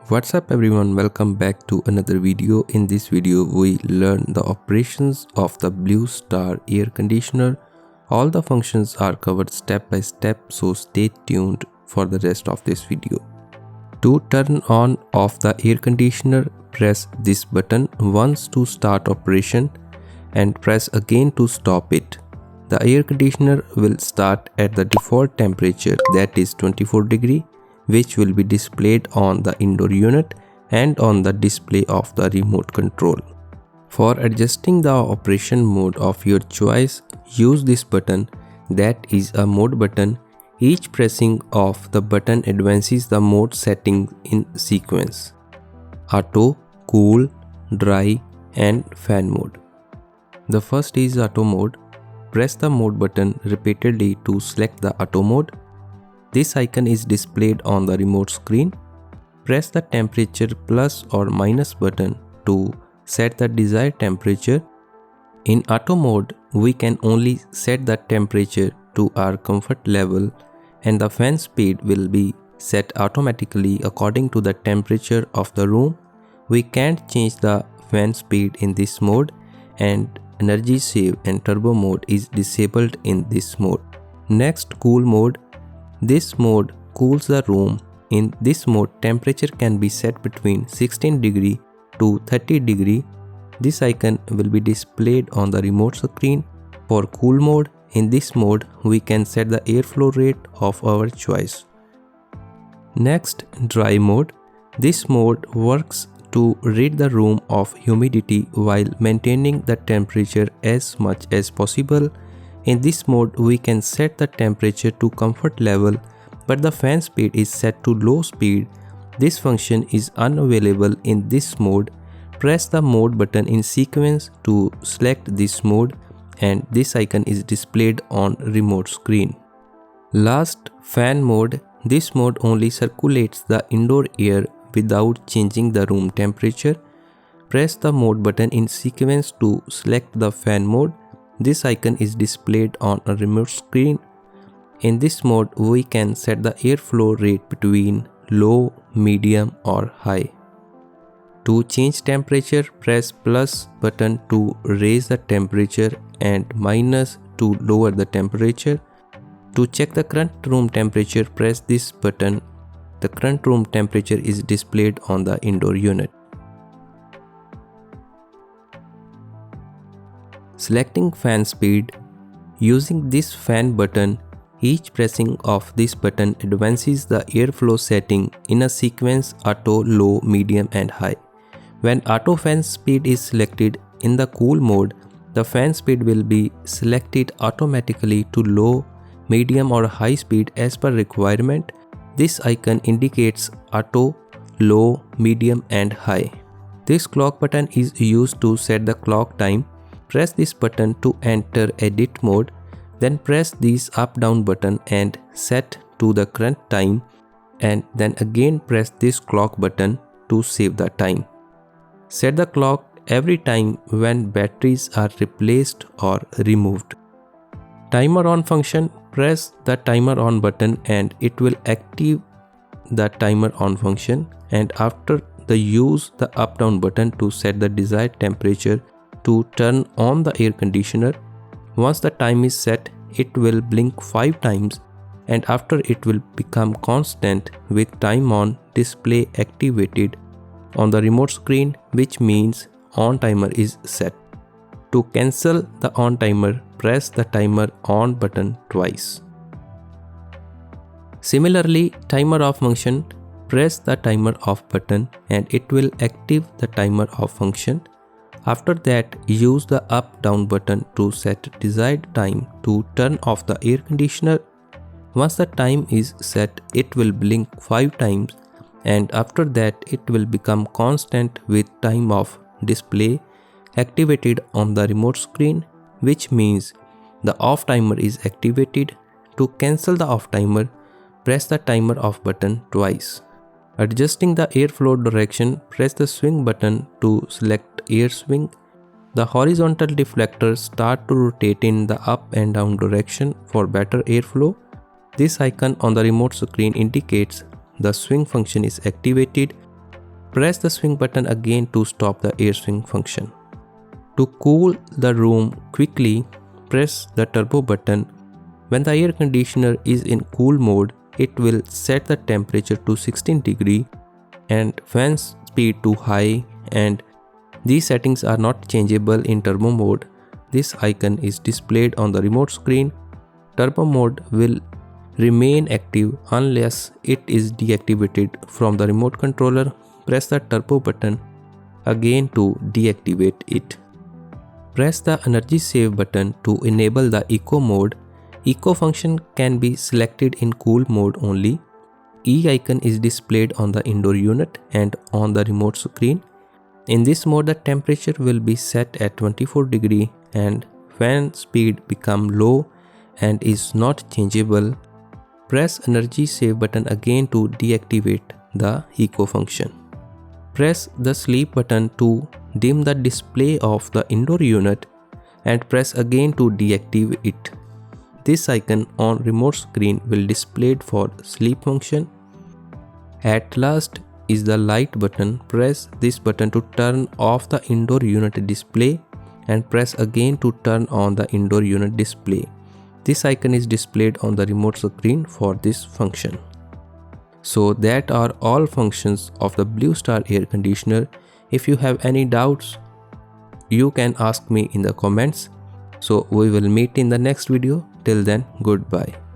What's up everyone, welcome back to another video. In this video we learn the operations of the Bluestar air conditioner. All the functions are covered step by step, so stay tuned for the rest of this video. To turn on off the air conditioner, press this button once to start operation and press again to stop it. The air conditioner will start at the default temperature, that is 24 degree, which will be displayed on the indoor unit and on the display of the remote control. For adjusting the operation mode of your choice, use this button, that is a mode button. Each pressing of the button advances the mode setting in sequence: auto, cool, dry and fan mode. The first is auto mode. Press the mode button repeatedly to select the auto mode. This icon is displayed on the remote screen. Press the temperature plus or minus button to set the desired temperature. In auto mode, we can only set the temperature to our comfort level, and the fan speed will be set automatically according to the temperature of the room. We can't change the fan speed in this mode, and energy save and turbo mode is disabled in this mode. Next, cool mode. This mode cools the room. In this mode, temperature can be set between 16 degree to 30 degree. This icon will be displayed on the remote screen. For cool mode, in this mode, we can set the airflow rate of our choice. Next, dry mode. This mode works to rid the room of humidity while maintaining the temperature as much as possible. In this mode, we can set the temperature to comfort level, but the fan speed is set to low speed. This function is unavailable in this mode. Press the mode button in sequence to select this mode, and this icon is displayed on remote screen. Last, fan mode. This mode only circulates the indoor air without changing the room temperature. Press the mode button in sequence to select the fan mode. This icon is displayed on a remote screen. In this mode, we can set the airflow rate between low, medium or high. To change temperature, press plus button to raise the temperature and minus to lower the temperature. To check the current room temperature, press this button. The current room temperature is displayed on the indoor unit. Selecting fan speed. Using this fan button, each pressing of this button advances the airflow setting in a sequence: auto, low, medium and high. When auto fan speed is selected in the cool mode, the fan speed will be selected automatically to low, medium or high speed as per requirement. This icon indicates auto, low, medium and high. This clock button is used to set the clock time. Press this button to enter edit mode, then press this up down button and set to the current time, and then again press this clock button to save the time. Set the clock every time when batteries are replaced or removed. Timer on function. Press the timer on button and it will active the timer on function, and after the use the up down button to set the desired temperature to turn on the air conditioner. Once the time is set, it will blink 5 times, and after it will become constant with time on display activated on the remote screen, which means on timer is set. To cancel the on timer, press the timer on button twice. Similarly, timer off function. Press the timer off button and it will active the timer off function. After that, use the up down button to set desired time to turn off the air conditioner. Once the time is set, it will blink 5 times, and after that it will become constant with time off display activated on the remote screen, which means the off timer is activated. To cancel the off timer, press the timer off button twice. Adjusting the airflow direction, press the swing button to select air swing. The horizontal deflectors start to rotate in the up and down direction for better airflow. This icon on the remote screen indicates the swing function is activated. Press the swing button again to stop the air swing function. To cool the room quickly, press the turbo button. When the air conditioner is in cool mode, it will set the temperature to 16 degree and fan speed to high, and these settings are not changeable in turbo mode. This icon is displayed on the remote screen. Turbo mode will remain active unless it is deactivated from the remote controller. Press the turbo button again to deactivate it. Press the energy save button to enable the eco mode. Eco function can be selected in cool mode only. E icon is displayed on the indoor unit and on the remote screen. In this mode, the temperature will be set at 24 degree and fan speed become low and is not changeable. Press energy save button again to deactivate the eco function. Press the sleep button to dim the display of the indoor unit and press again to deactivate it. This icon on remote screen will display for sleep function. At last is the light button. Press this button to turn off the indoor unit display and press again to turn on the indoor unit display. This icon is displayed on the remote screen for this function. So that are all functions of the Bluestar air conditioner. If you have any doubts, you can ask me in the comments. So we will meet in the next video. Till then, goodbye.